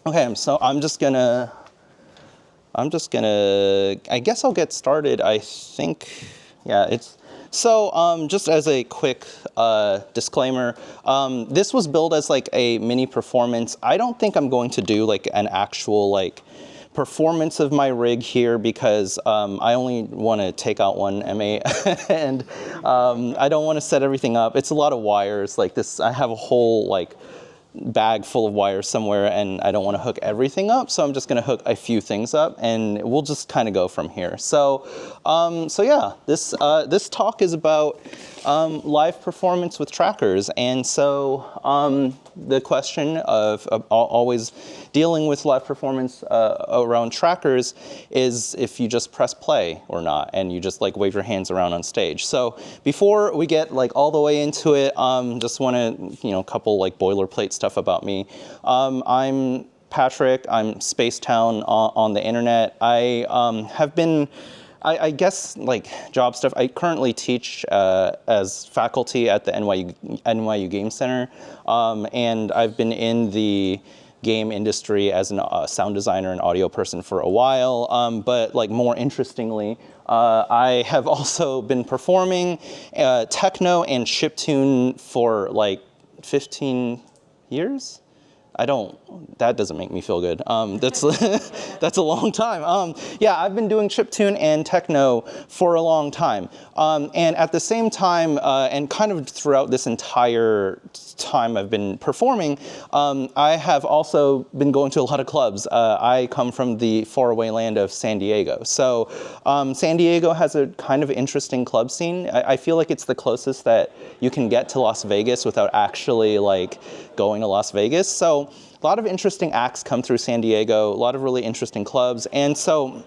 Okay, so I'm just gonna, I guess I'll get started. I think, yeah, just as a quick disclaimer, this was billed as like a mini performance. I don't think I'm going to do like an actual like performance of my rig here because I only want to take out one MA and I don't want to set everything up. It's a lot of wires like this. I have a whole like bag full of wires somewhere and I don't want to hook everything up, so I'm just going to hook a few things up and we'll just kind of go from here. So yeah, this talk is about live performance with trackers, and so the question of always dealing with live performance around trackers is if you just press play or not, and you just like wave your hands around on stage. So before we get like all the way into it, just want to, a couple like boilerplate stuff about me. I'm Patrick. I'm Spacetown on the internet. I have been, I guess, like job stuff. I currently teach as faculty at the NYU Game Center, and I've been in the game industry as a sound designer and audio person for a while, but like more interestingly, I have also been performing techno and chiptune for like 15 years. That doesn't make me feel good. That's that's a long time. Yeah, I've been doing chiptune and techno for a long time. And at the same time, and kind of throughout this entire time I've been performing, I have also been going to a lot of clubs. I come from the faraway land of San Diego. So San Diego has a kind of interesting club scene. I feel like it's the closest that you can get to Las Vegas without actually like going to Las Vegas. So a lot of interesting acts come through San Diego, a lot of really interesting clubs. And so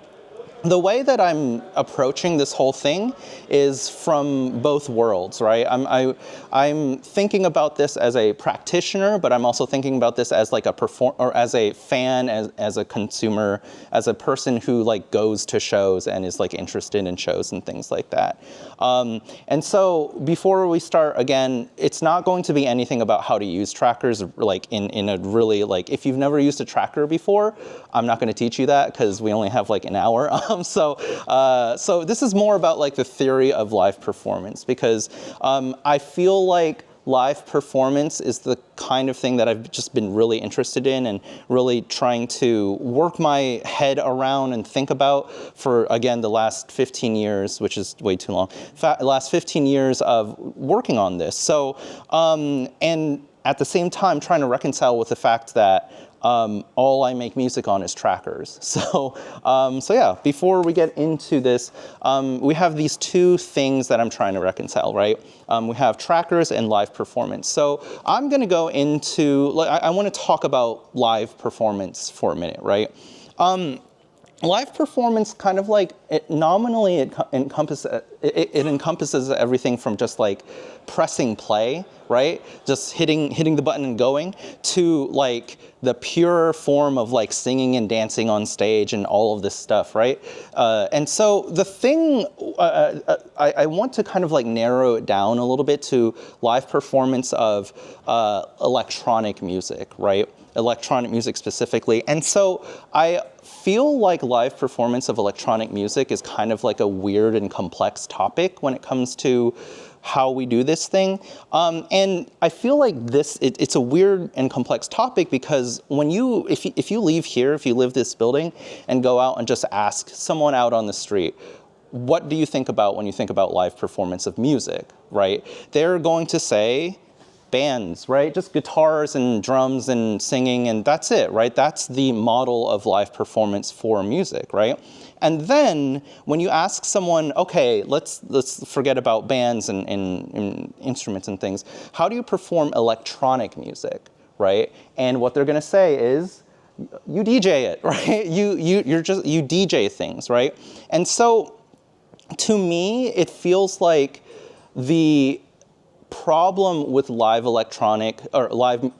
the way that I'm approaching this whole thing is from both worlds, right? I'm thinking about this as a practitioner, but I'm also thinking about this as like or as a fan, as a consumer, as a person who like goes to shows and is like interested in shows and things like that. And so before we start, again, it's not going to be anything about how to use trackers, like in a really like, if you've never used a tracker before, I'm not going to teach you that because we only have like an hour. So this is more about like the theory of live performance, because I feel like live performance is the kind of thing that I've just been really interested in and really trying to work my head around and think about for, again, the last 15 years, which is way too long, last 15 years of working on this. So, and at the same time, trying to reconcile with the fact that all I make music on is trackers. So yeah, before we get into this, we have these two things that I'm trying to reconcile, right? We have trackers and live performance. So I'm going to go into, I want to talk about live performance for a minute, right? Live performance kind of like, it encompasses everything from just like pressing play, right? Just hitting the button and going, to like the pure form of like singing and dancing on stage and all of this stuff, right? And so the thing, I want to kind of like narrow it down a little bit to live performance of electronic music, right? Electronic music specifically. And so I feel like live performance of electronic music is kind of like a weird and complex topic when it comes to how we do this thing. And I feel like it's a weird and complex topic because when if you leave here, if you live this building and go out and just ask someone out on the street, what do you think about when you think about live performance of music, right? They're going to say, bands, right? Just guitars and drums and singing, and that's it, right? That's the model of live performance for music, right? And then when you ask someone, okay, let's forget about bands and instruments and things. How do you perform electronic music, right? And what they're going to say is, you DJ it, right? You DJ things, right? And so to me, it feels like the problem with live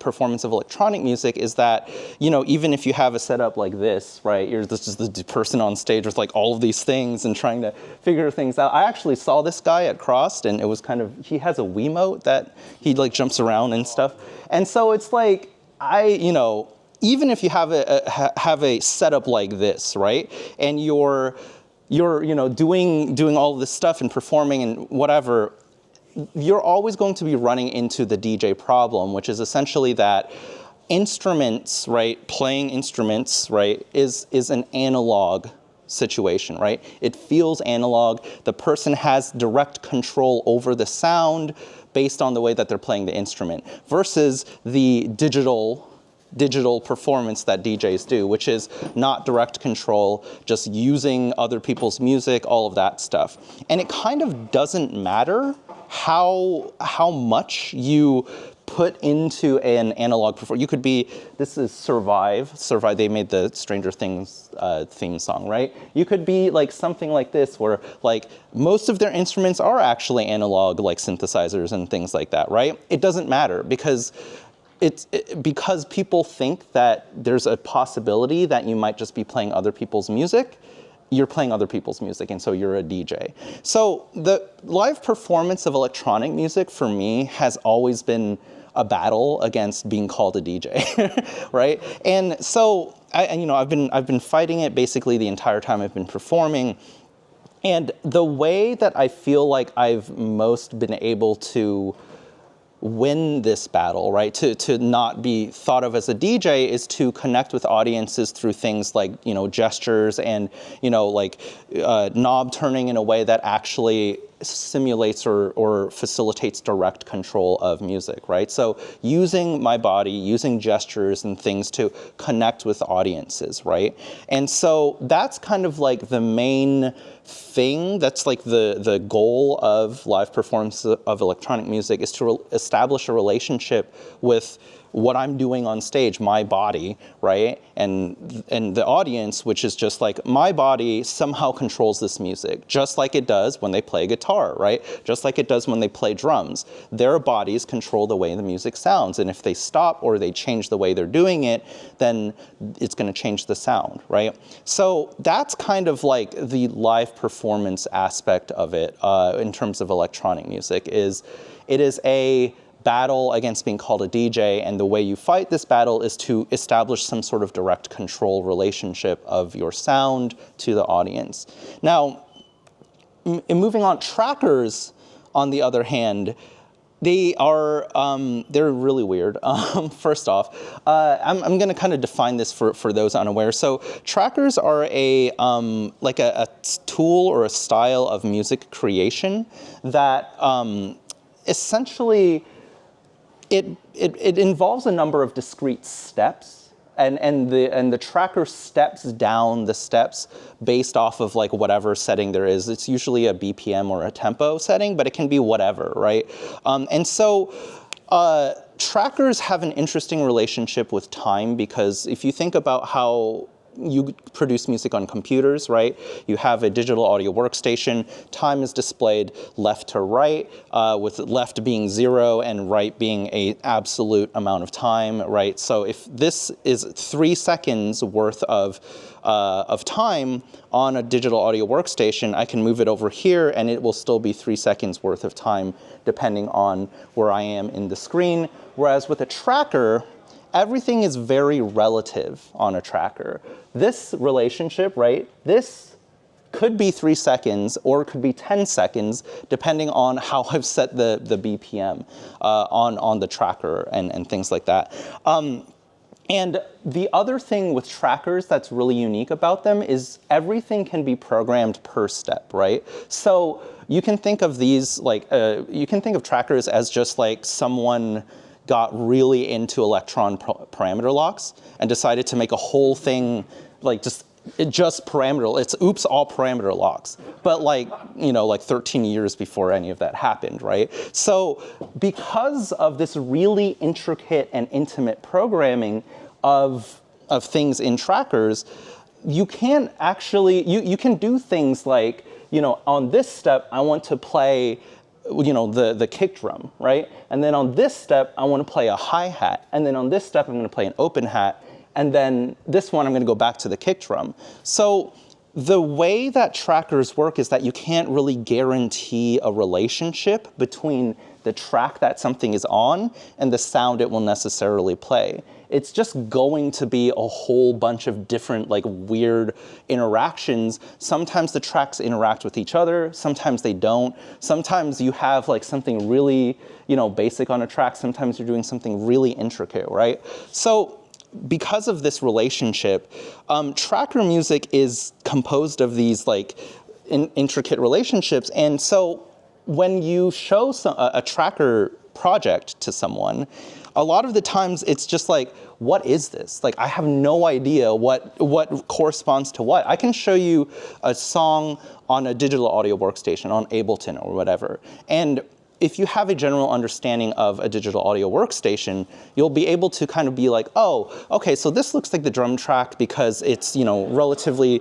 performance of electronic music is that, even if you have a setup like this, right, you're just the person on stage with like all of these things and trying to figure things out. I actually saw this guy at Crossed, and it was he has a Wiimote that he like jumps around and stuff. And so it's like, even if you have a setup like this, right, and you're doing all this stuff and performing and whatever, you're always going to be running into the DJ problem, which is essentially that instruments, right, playing instruments, right, is an analog situation, right? It feels analog. The person has direct control over the sound based on the way that they're playing the instrument versus the digital performance that DJs do, which is not direct control, just using other people's music, all of that stuff. And it kind of doesn't matter how much you put into an analog performance. You could be, this is Survive, they made the Stranger Things theme song, right? You could be like something like this where like most of their instruments are actually analog, like synthesizers and things like that, right? It doesn't matter because because people think that there's a possibility that you might just be playing other people's music. You're playing other people's music, and so you're a DJ. So the live performance of electronic music for me has always been a battle against being called a DJ, right? And so I've been fighting it basically the entire time I've been performing. And the way that I feel like I've most been able to win this battle, right, to not be thought of as a DJ is to connect with audiences through things like, gestures and, knob turning in a way that actually simulates or facilitates direct control of music, right? So using my body, using gestures and things to connect with audiences, right? And so that's kind of like the main thing, that's like the goal of live performance of electronic music, is to establish a relationship with what I'm doing on stage, my body, right? And the audience, which is just like my body somehow controls this music, just like it does when they play guitar, right? Just like it does when they play drums. Their bodies control the way the music sounds, and if they stop or they change the way they're doing it, then it's going to change the sound, right? So that's kind of like the live performance aspect of it in terms of electronic music. It is a battle against being called a DJ, and the way you fight this battle is to establish some sort of direct control relationship of your sound to the audience. Now, moving on, trackers, on the other hand, they're really weird. First off, I'm going to kind of define this for those unaware. So trackers are a tool or a style of music creation that essentially it involves a number of discrete steps, and the tracker steps down the steps based off of like whatever setting there is. It's usually a BPM or a tempo setting, but it can be whatever, right? And so trackers have an interesting relationship with time, because if you think about how you produce music on computers, right? You have a digital audio workstation. Time is displayed left to right, with left being 0 and right being an absolute amount of time, right? So if this is 3 seconds worth of time on a digital audio workstation, I can move it over here and it will still be 3 seconds worth of time depending on where I am in the screen. Whereas with a tracker, everything is very relative on a tracker. This relationship, right, this could be 3 seconds or it could be 10 seconds, depending on how I've set the BPM on the tracker and things like that. And the other thing with trackers that's really unique about them is everything can be programmed per step, right? So you can think of these like, you can think of trackers as just like someone got really into electron parameter locks and decided to make a whole thing like just parameter, it's oops, all parameter locks. But like 13 years before any of that happened, right? So because of this really intricate and intimate programming of things in trackers, you can actually, you can do things like, on this step, I want to play the kick drum, right? And then on this step, I want to play a hi-hat. And then on this step, I'm going to play an open hat. And then this one, I'm going to go back to the kick drum. So the way that trackers work is that you can't really guarantee a relationship between the track that something is on and the sound it will necessarily play. it's just going to be a whole bunch of different like weird interactions. Sometimes the tracks interact with each other, sometimes they don't. Sometimes you have like something really, basic on a track, sometimes you're doing something really intricate, right? So because of this relationship, tracker music is composed of these like intricate relationships. And so when you show a tracker project to someone, a lot of the times it's just like, what is this? Like, I have no idea what corresponds to what. I can show you a song on a digital audio workstation, on Ableton or whatever. And if you have a general understanding of a digital audio workstation, you'll be able to kind of be like, oh, okay, so this looks like the drum track because it's, relatively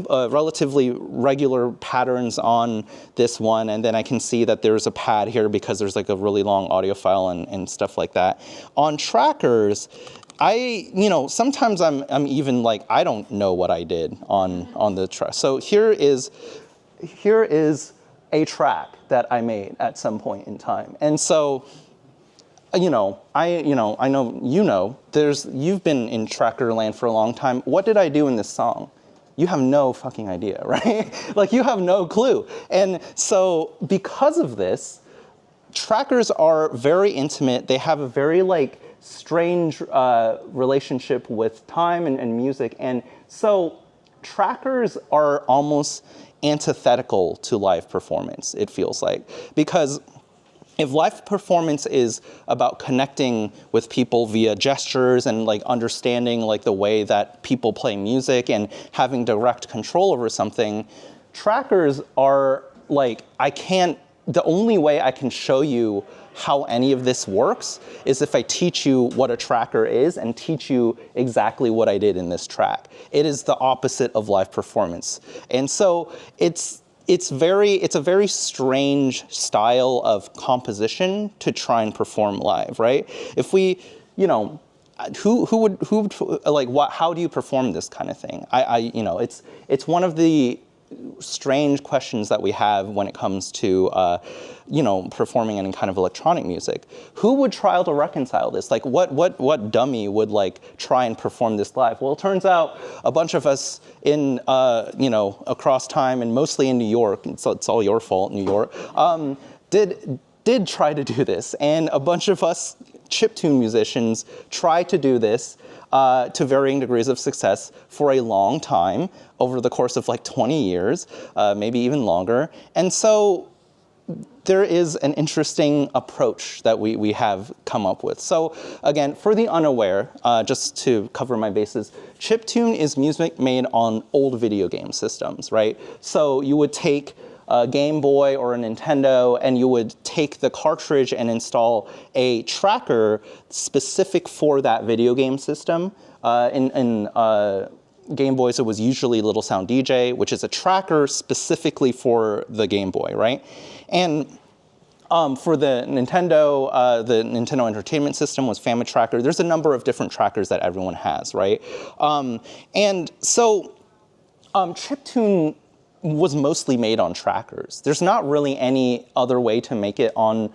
relatively regular patterns on this one, and then I can see that there's a pad here because there's like a really long audio file and stuff like that. On trackers, sometimes I'm even like, I don't know what I did on the track. So here is a track that I made at some point in time. And so, I know you've been in tracker land for a long time. What did I do in this song? You have no fucking idea, right? Like, you have no clue. And so because of this, trackers are very intimate. They have a very like strange relationship with time and music. And so trackers are almost antithetical to live performance, it feels like. Because if live performance is about connecting with people via gestures and like understanding like the way that people play music and having direct control over something, trackers are like, the only way I can show you how any of this works is if I teach you what a tracker is and teach you exactly what I did in this track. It is the opposite of live performance. And so it's a very strange style of composition to try and perform live, right? If we, who would like, how do you perform this kind of thing? It's one of the strange questions that we have when it comes to, performing any kind of electronic music. Who would try to reconcile this? Like, what dummy would like try and perform this live? Well, it turns out a bunch of us in, across time and mostly in New York, so it's all your fault, New York, did try to do this, and a bunch of us chiptune musicians tried to do this to varying degrees of success for a long time, over the course of like 20 years, maybe even longer. And so there is an interesting approach that we have come up with. So again, for the unaware, just to cover my bases, chiptune is music made on old video game systems, right? So you would take a Game Boy or a Nintendo, and you would take the cartridge and install a tracker specific for that video game system. In Game Boys, it was usually Little Sound DJ, which is a tracker specifically for the Game Boy, right? And for the Nintendo Entertainment System was Family Tracker. There's a number of different trackers that everyone has, right? And so chiptune was mostly made on trackers. There's not really any other way to make it on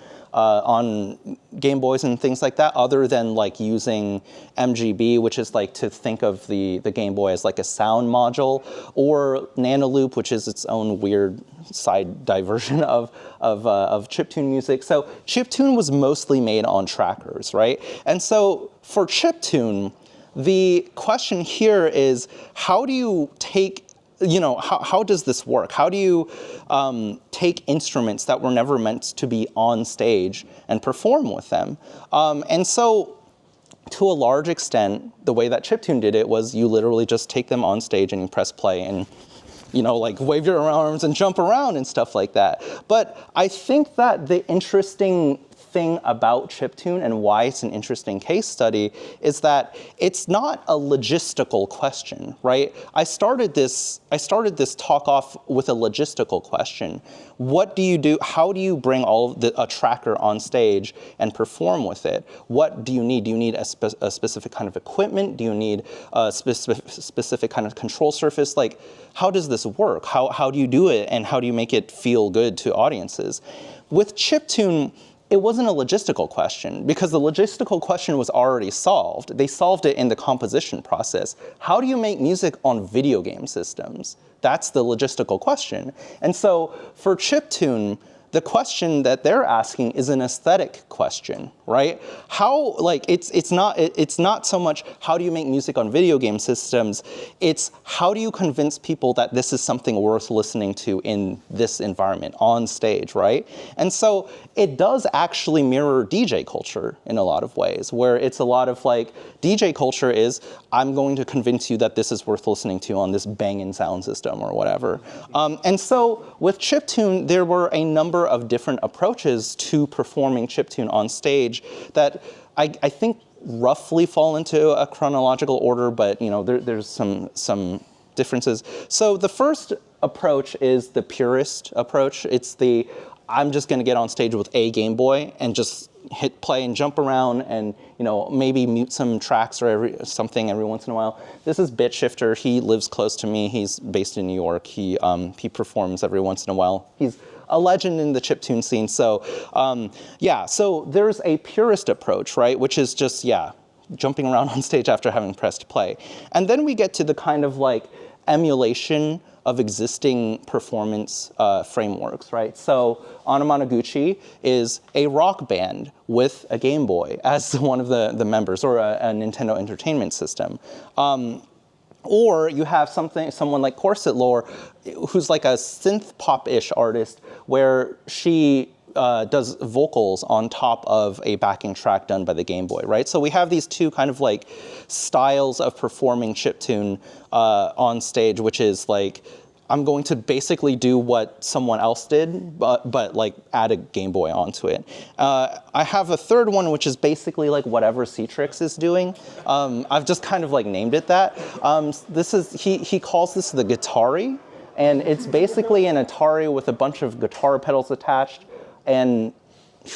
Game Boys and things like that, other than like using MGB, which is like to think of the Game Boy as like a sound module, or Nanoloop, which is its own weird side diversion of chiptune music. So chiptune was mostly made on trackers, right? And so for chiptune, the question here is, how do you take, how does this work? How do you take instruments that were never meant to be on stage and perform with them? And so, to a large extent, the way that chiptune did it was you literally just take them on stage and you press play and, like wave your arms and jump around and stuff like that. But I think that the interesting thing about chiptune and why it's an interesting case study is that it's not a logistical question, right? I started this talk off with a logistical question. What do you do? How do you bring a tracker on stage and perform with it? What do you need? Do you need a specific kind of equipment? Do you need a specific kind of control surface? Like, how does this work? How do you do it, and how do you make it feel good to audiences? With chiptune, it wasn't a logistical question because the logistical question was already solved. They solved it in the composition process. How do you make music on video game systems? That's the logistical question. And so for Chiptune, the question that they're asking is an aesthetic question, right? How, like, it's not so much how do you make music on video game systems, it's how do you convince people that this is something worth listening to in this environment, on stage, right? And so it does actually mirror DJ culture in a lot of ways, where it's a lot of like, DJ culture is, I'm going to convince you that this is worth listening to on this banging sound system or whatever. And so with Chiptune, there were a number of different approaches to performing chiptune on stage that I think roughly fall into a chronological order, but you know there's some differences. So the first approach is the purist approach. It's the I'm just going to get on stage with a Game Boy and just hit play and jump around and you know maybe mute some tracks or something every once in a while. This is Bit Shifter. He lives close to me. He's based in New York. He performs every once in a while. He's a legend in the chiptune scene. So yeah, so there's a purist approach, right, which is just jumping around on stage after having pressed play. And then we get to the kind of like emulation of existing performance frameworks, right? So Anamanaguchi is a rock band with a Game Boy as one of the members, or a Nintendo Entertainment System. Or you have someone like Corset Lore, who's like a synth pop-ish artist, where she does vocals on top of a backing track done by the Game Boy, right? So we have these two kind of like styles of performing chiptune on stage, which is like, I'm going to basically do what someone else did, but like add a Game Boy onto it. I have a third one, which is basically like whatever Citrix is doing. I've just kind of like named it that. This is he calls this the Guitari, and it's basically an Atari with a bunch of guitar pedals attached, and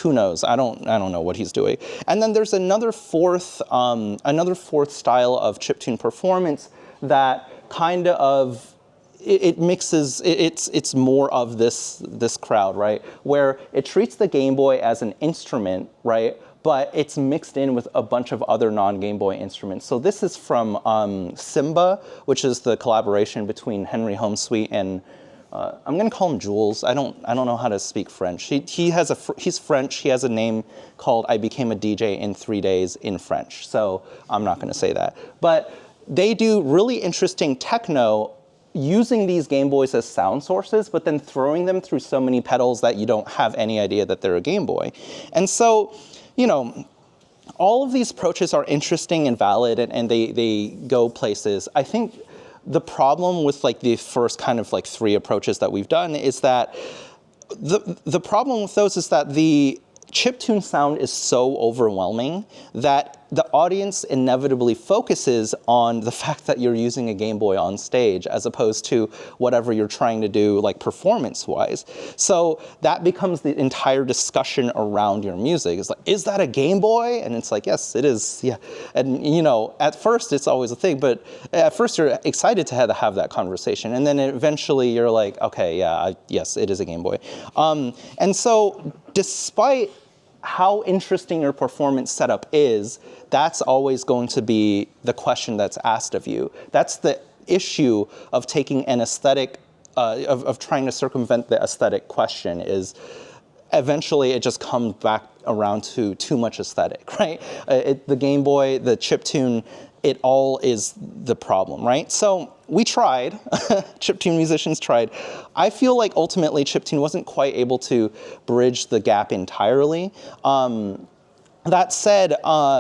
who knows? I don't know what he's doing. And then there's another fourth style of chiptune performance that kind of it mixes, it's more of this crowd, right? Where it treats the Game Boy as an instrument, right? But it's mixed in with a bunch of other non-Game Boy instruments. So this is from Simba, which is the collaboration between Henry Homesweet and I'm gonna call him Jules. I don't know how to speak French. He's French. He has a name called I Became a DJ in 3 days in French. So I'm not gonna say that. But they do really interesting techno using these Game Boys as sound sources, but then throwing them through so many pedals that you don't have any idea that they're a Game Boy. And so, you know, all of these approaches are interesting and valid, and they go places. I think the problem with like the first kind of like three approaches that we've done is that the problem with those is that the chiptune sound is so overwhelming that the audience inevitably focuses on the fact that you're using a Game Boy on stage as opposed to whatever you're trying to do like performance-wise. So that becomes the entire discussion around your music. It's like, is that a Game Boy? And it's like, yes, it is, yeah. And you know, at first it's always a thing, but at first you're excited to have that conversation. And then eventually you're like, okay, yeah, yes, it is a Game Boy. And so despite how interesting your performance setup is, that's always going to be the question that's asked of you. That's the issue of taking an aesthetic, of trying to circumvent the aesthetic question, is eventually it just comes back around to too much aesthetic, right? The Game Boy, the chiptune, it all is the problem, right? So we tried, chiptune musicians tried. I feel like ultimately chiptune wasn't quite able to bridge the gap entirely. That said,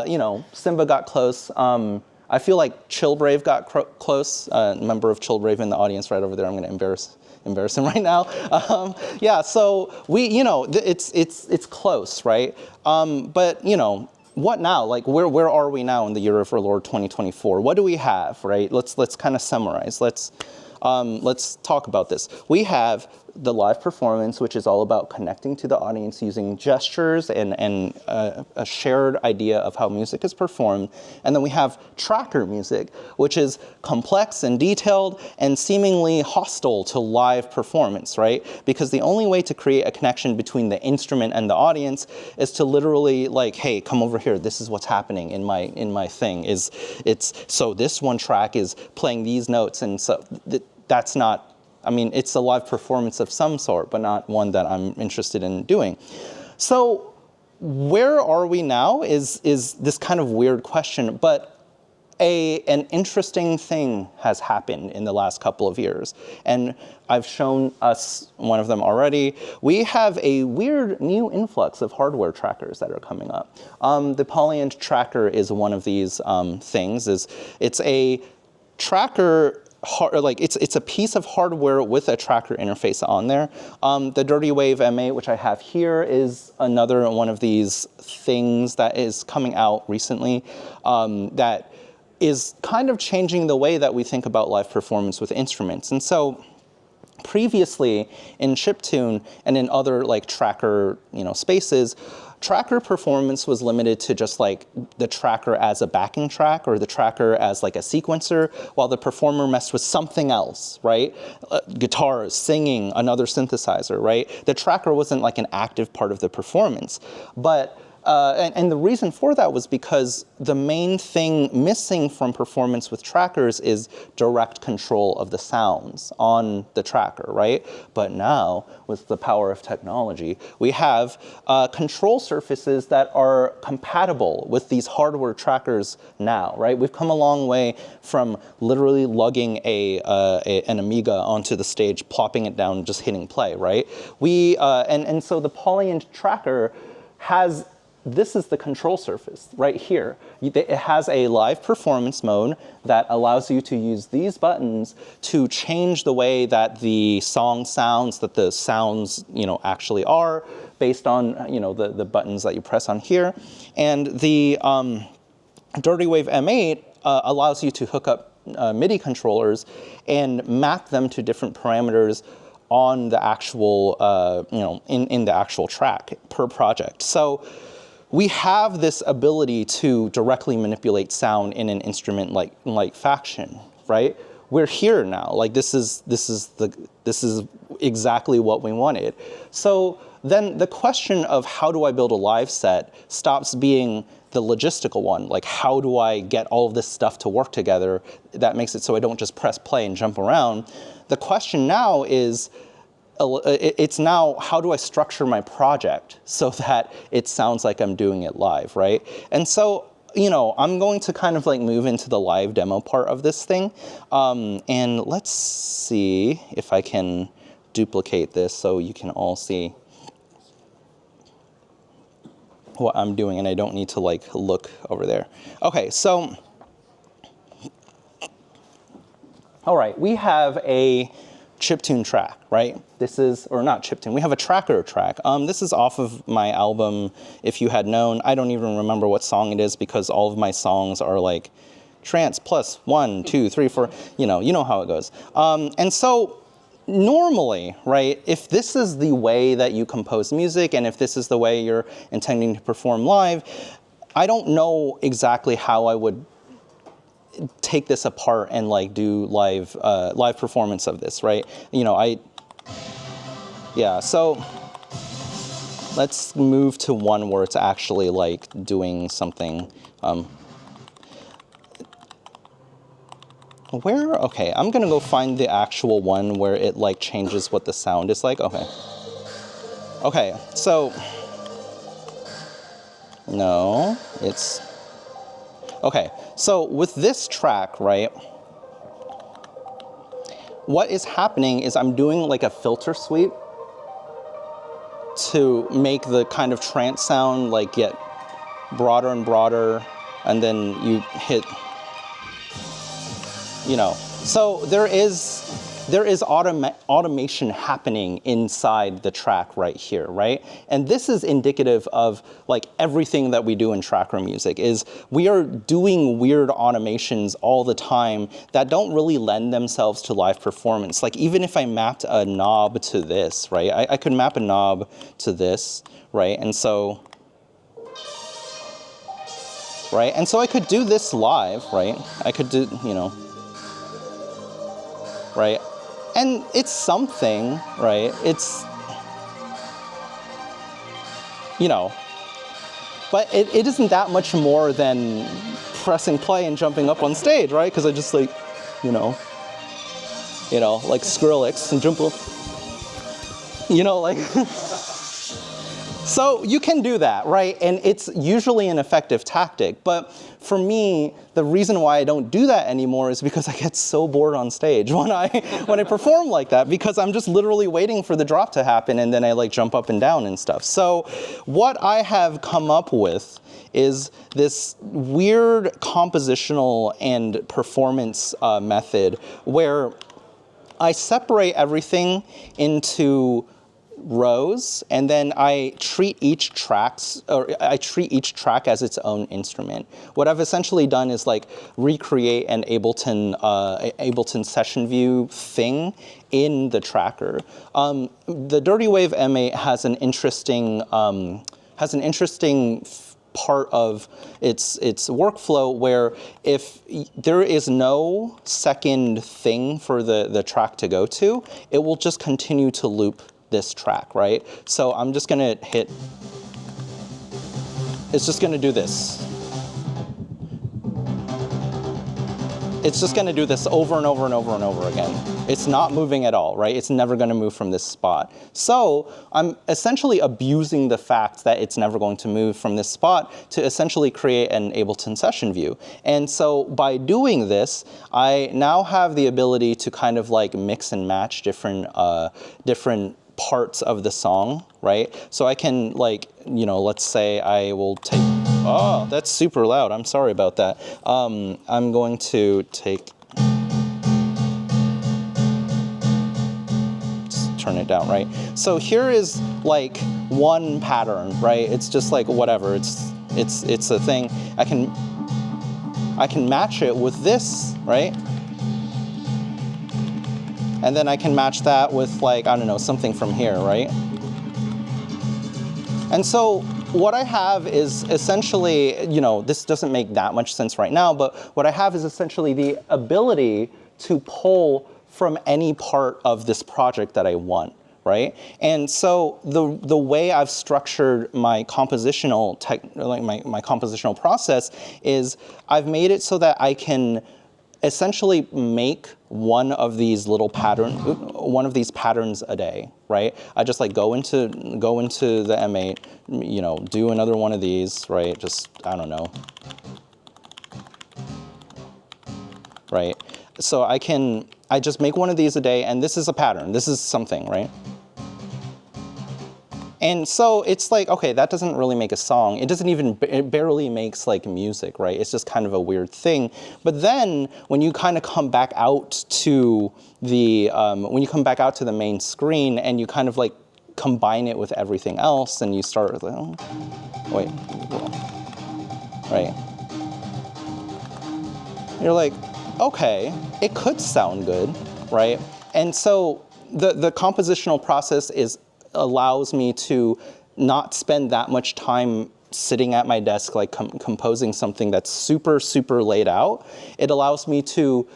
you know, Simba got close. I feel like Chillbrave got close. A member of Chillbrave in the audience right over there. I'm going to embarrass him right now. Yeah, so we, you know, it's close, right? But you know, what now? Like, where are we now in the year of our Lord 2024? What do we have, right? Let's kind of summarize. Let's talk about this. We have the live performance, which is all about connecting to the audience using gestures and a shared idea of how music is performed. And then we have tracker music, which is complex and detailed and seemingly hostile to live performance, right? Because the only way to create a connection between the instrument and the audience is to literally like, hey, come over here. This is what's happening in my thing. So this one track is playing these notes, and so that's not. I mean, it's a live performance of some sort, but not one that I'm interested in doing. So where are we now is this kind of weird question, but an interesting thing has happened in the last couple of years. And I've shown us one of them already. We have a weird new influx of hardware trackers that are coming up. The polyend tracker is one of these things. It's a tracker, it's a piece of hardware with a tracker interface on there. The dirtywave M8, which I have here, is another one of these things that is coming out recently that is kind of changing the way that we think about live performance with instruments. And so previously in Chiptune and in other like tracker spaces, tracker performance was limited to just like the tracker as a backing track or the tracker as like a sequencer, while the performer messed with something else, right? Guitars, singing, another synthesizer, right? The tracker wasn't like an active part of the performance. But and the reason for that was because the main thing missing from performance with trackers is direct control of the sounds on the tracker, right? But now, with the power of technology, we have control surfaces that are compatible with these hardware trackers now, right? We've come a long way from literally lugging an Amiga onto the stage, plopping it down, and just hitting play, right? And so the polyend tracker has. This is the control surface right here. It has a live performance mode that allows you to use these buttons to change the way that the song sounds, that the sounds actually are, based on the buttons that you press on here. And the dirtywave M8 allows you to hook up MIDI controllers and map them to different parameters on the actual in the actual track per project. So we have this ability to directly manipulate sound in an instrument like fashion, right? We're here now. Like this is exactly what we wanted. So then the question of how do I build a live set stops being the logistical one. Like how do I get all of this stuff to work together that makes it so I don't just press play and jump around. The question now is, it's now, how do I structure my project so that it sounds like I'm doing it live, right? And so, I'm going to kind of like move into the live demo part of this thing. And let's see if I can duplicate this so you can all see what I'm doing and I don't need to like look over there. Okay, so, all right, we have a Chiptune track, right? This is, or not Chiptune, we have a tracker track. This is off of my album, If You Had Known. I don't even remember what song it is because all of my songs are like trance plus 1, 2, 3, 4, you know how it goes. And so normally, right, if this is the way that you compose music and if this is the way you're intending to perform live, I don't know exactly how I would take this apart and like do live performance of this, right? So let's move to one where it's actually like doing something. Okay, I'm gonna go find the actual one where it like changes what the sound is like. Okay, so no, it's okay. So with this track, right, what is happening is I'm doing like a filter sweep to make the kind of trance sound like get broader and broader, and then you hit, so there is there is automation happening inside the track right here, right? And this is indicative of like everything that we do in tracker music is we are doing weird automations all the time that don't really lend themselves to live performance. Like even if I mapped a knob to this, right? I could map a knob to this, right? And so, right? And so I could do this live, right? I could do, you know, right? And it's something, right? It's, you know, but it isn't that much more than pressing play and jumping up on stage, right? Because I just like, you know, like Skrillex and jump up, you know, like, so you can do that, right? And it's usually an effective tactic. But for me, the reason why I don't do that anymore is because I get so bored on stage when I perform like that, because I'm just literally waiting for the drop to happen and then I like jump up and down and stuff. So what I have come up with is this weird compositional and performance method where I separate everything into rows, and then I treat each track as its own instrument. What I've essentially done is like recreate an Ableton session view thing in the tracker. The dirtywave M8 has an interesting part of its workflow where if there is no second thing for the track to go to, it will just continue to loop this track, right? So I'm just gonna hit, it's just gonna do this. It's just gonna do this over and over and over and over again. It's not moving at all, right? It's never gonna move from this spot. So I'm essentially abusing the fact that it's never going to move from this spot to essentially create an Ableton session view. And so by doing this, I now have the ability to kind of like mix and match different parts of the song, right? So I can like, you know, let's say I will take, oh, that's super loud. I'm sorry about that. I'm going to take, just turn it down, right? So here is like one pattern, right? It's just like whatever, it's a thing. I can match it with this, right? And then I can match that with like, I don't know, something from here, right? And so what I have is essentially, you know, this doesn't make that much sense right now, but what I have is essentially the ability to pull from any part of this project that I want, right? And so the way I've structured my compositional my compositional process is I've made it so that I can essentially make one of these patterns a day, right? I just like go into the M8, you know, do another one of these, right? Just, I don't know, right? So I just make one of these a day, and this is a pattern. This is something, right? And so it's like, okay, that doesn't really make a song. It doesn't even, it barely makes like music, right? It's just kind of a weird thing. But then when you kind of come back out to the, main screen and you kind of like combine it with everything else and you start like, oh, wait, right? You're like, okay, it could sound good, right? And so the compositional process allows me to not spend that much time sitting at my desk like composing something that's super, super laid out. It allows me to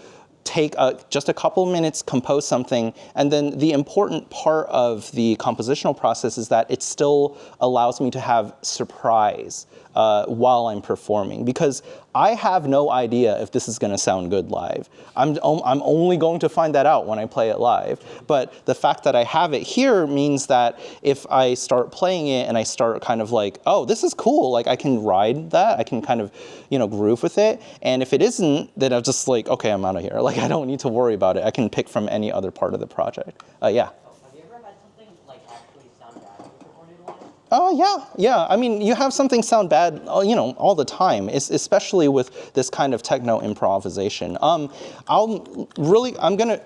take just a couple minutes, compose something, and then the important part of the compositional process is that it still allows me to have surprise while I'm performing, because I have no idea if this is going to sound good live. I'm only going to find that out when I play it live. But the fact that I have it here means that if I start playing it and I start kind of like, oh, this is cool, like I can ride that, I can kind of, you know, groove with it. And if it isn't, then I'm just like, okay, I'm out of here. Like I don't need to worry about it. I can pick from any other part of the project. Yeah. Have you ever had something like actually sound bad when recorded live? Oh, yeah. I mean, you have something sound bad, you know, all the time, especially with this kind of techno improvisation. I'm gonna,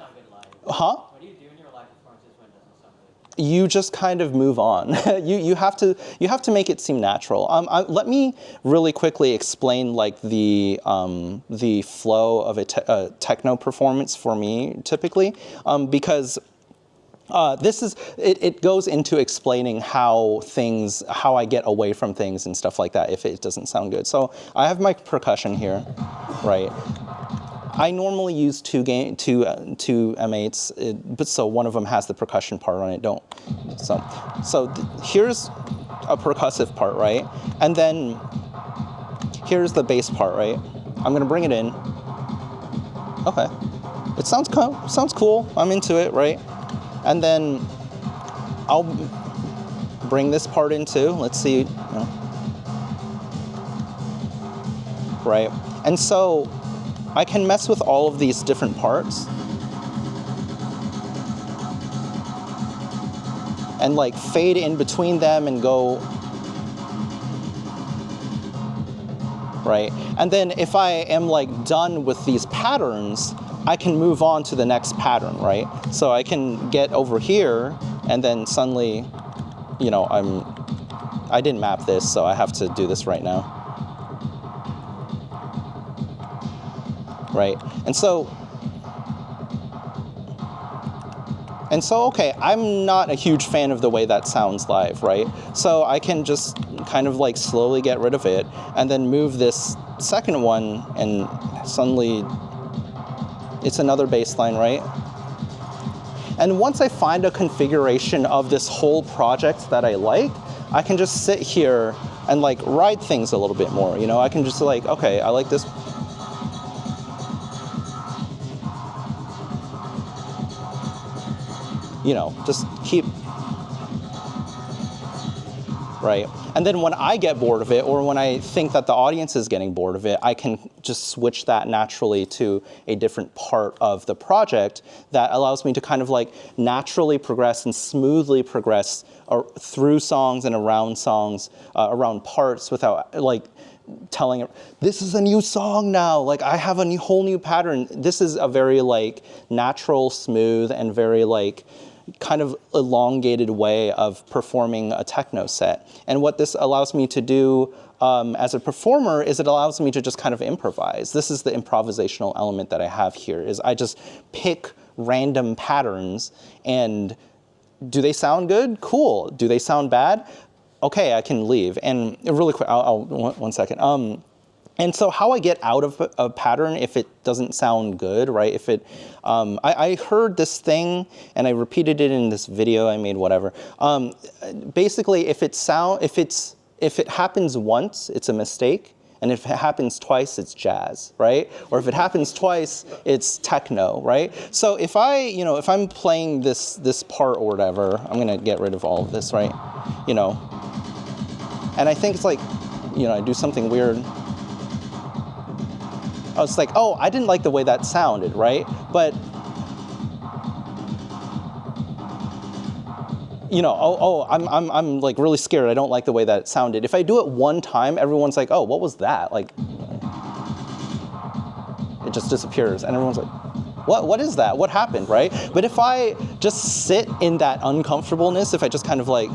Huh? What do you do in your live performances when it doesn't sound good? You just kind of move on. you have to make it seem natural. Let me really quickly explain like the flow of a techno performance for me typically, because it goes into explaining how I get away from things and stuff like that if it doesn't sound good. So I have my percussion here, right? I normally use two M8s, but so one of them has the percussion part on it. Here's a percussive part, right? And then here's the bass part, right? I'm gonna bring it in. Okay, it sounds cool. I'm into it, right? And then I'll bring this part in too. Let's see, right? And so I can mess with all of these different parts and like fade in between them and go, right? And then if I am like done with these patterns, I can move on to the next pattern, right? So I can get over here and then suddenly, I didn't map this, so I have to do this right now. Right? And so, okay, I'm not a huge fan of the way that sounds live, right? So I can just kind of like slowly get rid of it and then move this second one and suddenly it's another bass line, right? And once I find a configuration of this whole project that I like, I can just sit here and like ride things a little bit more, I can just like, okay, I like this. Just keep, right? And then when I get bored of it, or when I think that the audience is getting bored of it, I can just switch that naturally to a different part of the project that allows me to kind of like naturally progress and smoothly progress through songs and around songs, around parts without like telling it, this is a new song now, like I have a whole new pattern. This is a very like natural, smooth, and very like kind of elongated way of performing a techno set. And what this allows me to do as a performer is it allows me to just kind of improvise. This is the improvisational element that I have here, is I just pick random patterns, and do they sound good? Cool. Do they sound bad? Okay, I can leave. And really quick, one second. And so how I get out of a pattern if it doesn't sound good, right? If it, I heard this thing and I repeated it in this video I made, whatever. Basically, if it happens once, it's a mistake. And if it happens twice, it's jazz, right? Or if it happens twice, it's techno, right? So if if I'm playing this part or whatever, I'm gonna get rid of all of this, right? And I think it's like, I do something weird. I was like, oh, I didn't like the way that sounded, right? But, I'm like really scared. I don't like the way that it sounded. If I do it one time, everyone's like, oh, what was that? Like, it just disappears. And everyone's like, what is that? What happened, right? But if I just sit in that uncomfortableness, if I just kind of like,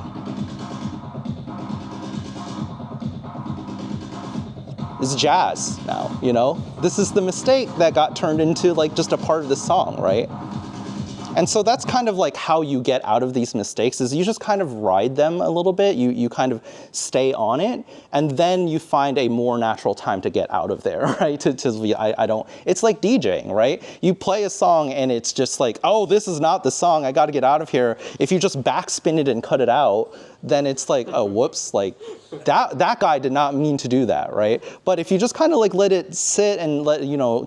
it's jazz now, This is the mistake that got turned into like just a part of the song, right? And so that's kind of like how you get out of these mistakes, is you just kind of ride them a little bit, you kind of stay on it, and then you find a more natural time to get out of there, right? It's like DJing, right? You play a song and it's just like, oh, this is not the song, I gotta get out of here. If you just backspin it and cut it out, then it's like, oh, whoops, like that guy did not mean to do that, right? But if you just kind of like let it sit and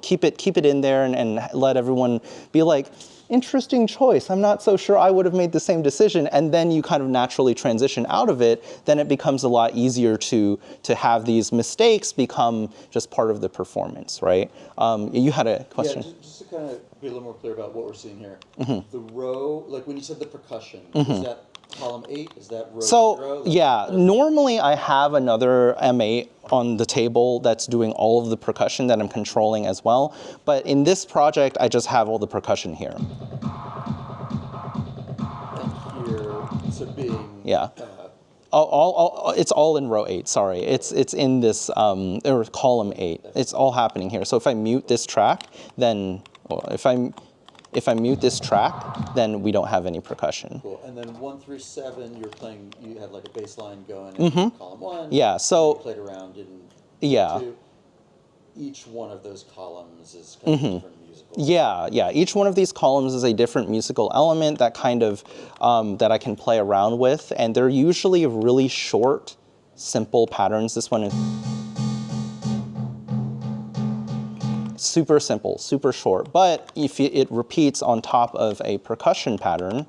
keep it in there and let everyone be like, interesting choice, I'm not so sure I would have made the same decision, and then you kind of naturally transition out of it, then it becomes a lot easier to have these mistakes become just part of the performance, right? You had a question? Yeah, just to kind of be a little more clear about what we're seeing here. Mm-hmm. The row, like when you said the percussion, mm-hmm. is that column 8? Is that row 0? So, yeah, normally I have another M8 on the table that's doing all of the percussion that I'm controlling as well. But in this project, I just have all the percussion here. So being Yeah. It's all in row 8. Sorry, it's in this or column 8. It's all happening here. So if I mute this track, then if I mute this track, then we don't have any percussion. cool. And then 1 through 7, you're playing. You had like a bass line going in column 1. Yeah. So you played around in yeah. 2. Each one of those columns is kind of different musical. Yeah. Each one of these columns is a different musical element that kind of that I can play around with, and they're usually really short, simple patterns. This one is super simple, super short, but if it repeats on top of a percussion pattern,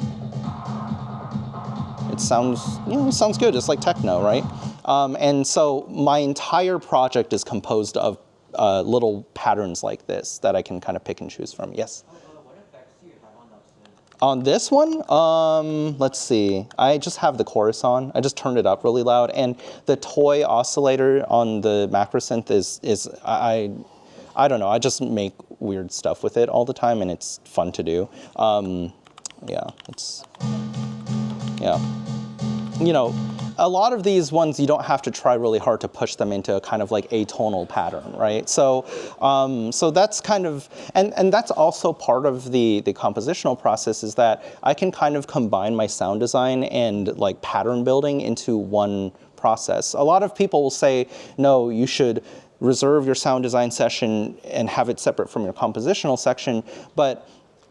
it sounds good. It's like techno, right? And so my entire project is composed of little patterns like this that I can kind of pick and choose from. Yes? What effects do you have on that synth? On this one, let's see. I just have the chorus on. I just turned it up really loud. And the toy oscillator on the macro synth is I don't know. I just make weird stuff with it all the time, and it's fun to do. Yeah. A lot of these ones you don't have to try really hard to push them into a kind of like atonal pattern, right? So, so that's kind of, and that's also part of the compositional process, is that I can kind of combine my sound design and like pattern building into one process. A lot of people will say, no, you should reserve your sound design session and have it separate from your compositional section, but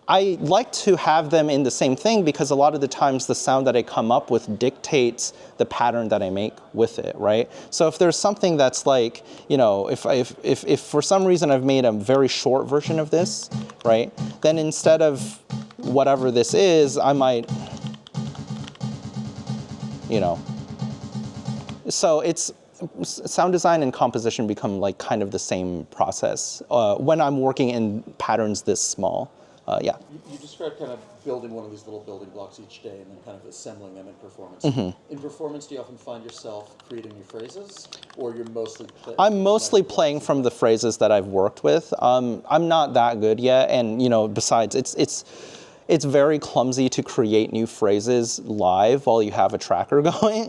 I like to have them in the same thing because a lot of the times the sound that I come up with dictates the pattern that I make with it, right? So if there's something that's like, if for some reason I've made a very short version of this, right? Then instead of whatever this is, I might, so it's, sound design and composition become like kind of the same process when I'm working in patterns this small. Yeah. You described kind of building one of these little building blocks each day and then kind of assembling them in performance. In performance, do you often find yourself creating new phrases, or you're mostly playing? I'm mostly playing from the phrases that I've worked with. I'm not that good yet, and besides, it's very clumsy to create new phrases live while you have a tracker going.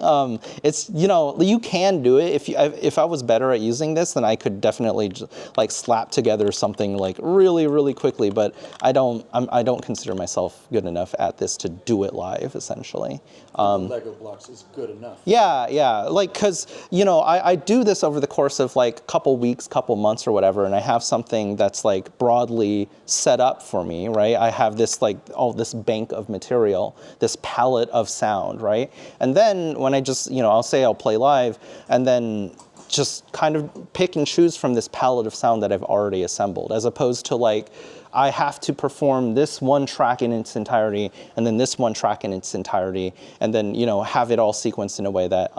It's you can do it. If I was better at using this, then I could definitely like slap together something like really, really quickly. But I don't consider myself good enough at this to do it live. Essentially, Lego blocks is good enough. Yeah. Like, because I do this over the course of like couple weeks, couple months, or whatever, and I have something that's like broadly set up for me, right? I have this like all this bank of material, this palette of sound, right? And then when I just, I'll say I'll play live, and then just kind of pick and choose from this palette of sound that I've already assembled, as opposed to like, I have to perform this one track in its entirety, and then this one track in its entirety, and then, have it all sequenced in a way that,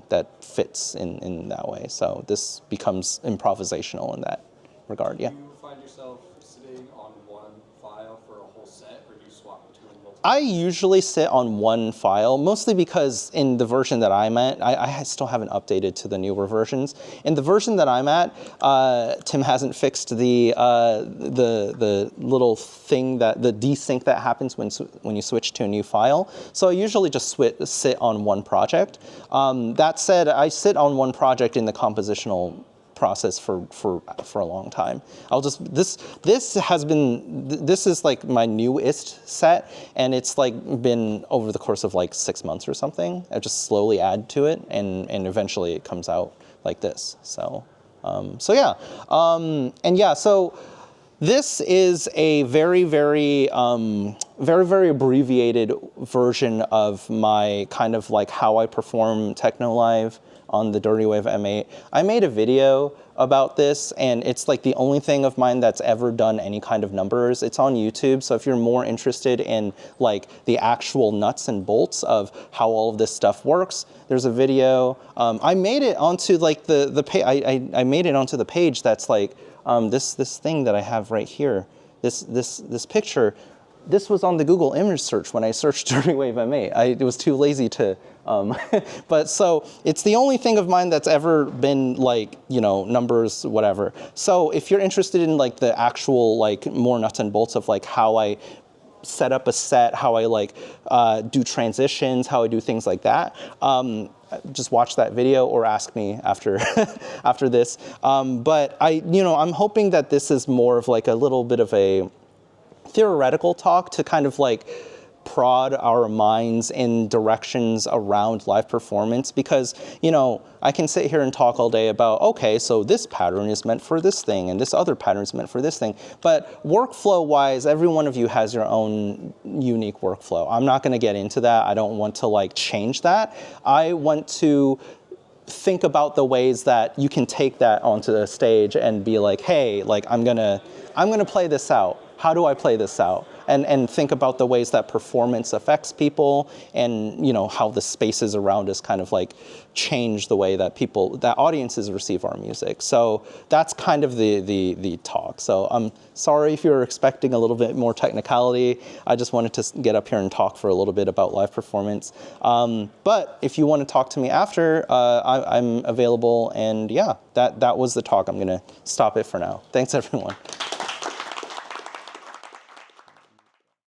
that fits in that way. So this becomes improvisational in that regard, yeah. Do you find yourself sitting on one file for a whole set, or do you swap between multiple? I usually sit on one file, mostly because in the version that I'm at, I still haven't updated to the newer versions. In the version that I'm at, Tim hasn't fixed the little thing, the desync that happens when you switch to a new file. So I usually just sit on one project. That said, I sit on one project in the compositional process for a long time. This is like my newest set, and it's like been over the course of like 6 months or something. I just slowly add to it, and eventually it comes out like this. So this is a very, very, very abbreviated version of my kind of like how I perform techno live on the dirtywave M8. I made a video about this, and it's like the only thing of mine that's ever done any kind of numbers. It's on YouTube, so if you're more interested in like the actual nuts and bolts of how all of this stuff works, there's a video. I made it onto like the page. I made it onto the page that's like this thing that I have right here. This picture. This was on the Google image search when I searched dirtywave M8. I was too lazy to, but so it's the only thing of mine that's ever been like, numbers, whatever. So if you're interested in like the actual like more nuts and bolts of like how I set up a set, how I like do transitions, how I do things like that. Just watch that video or ask me after after this. But I'm hoping that this is more of like a little bit of a theoretical talk to kind of like prod our minds in directions around live performance, because I can sit here and talk all day about, okay, so this pattern is meant for this thing and this other pattern is meant for this thing, but workflow wise, every one of you has your own unique workflow. I'm not going to get into that. I don't want to like change that. I want to think about the ways that you can take that onto the stage and be like, hey, like I'm gonna play this out. How do I play this out? And think about the ways that performance affects people, and how the spaces around us kind of like change the way that audiences receive our music. So that's kind of the talk. So I'm sorry if you're expecting a little bit more technicality. I just wanted to get up here and talk for a little bit about live performance. But if you want to talk to me after, I'm available. And yeah, that was the talk. I'm gonna stop it for now. Thanks everyone.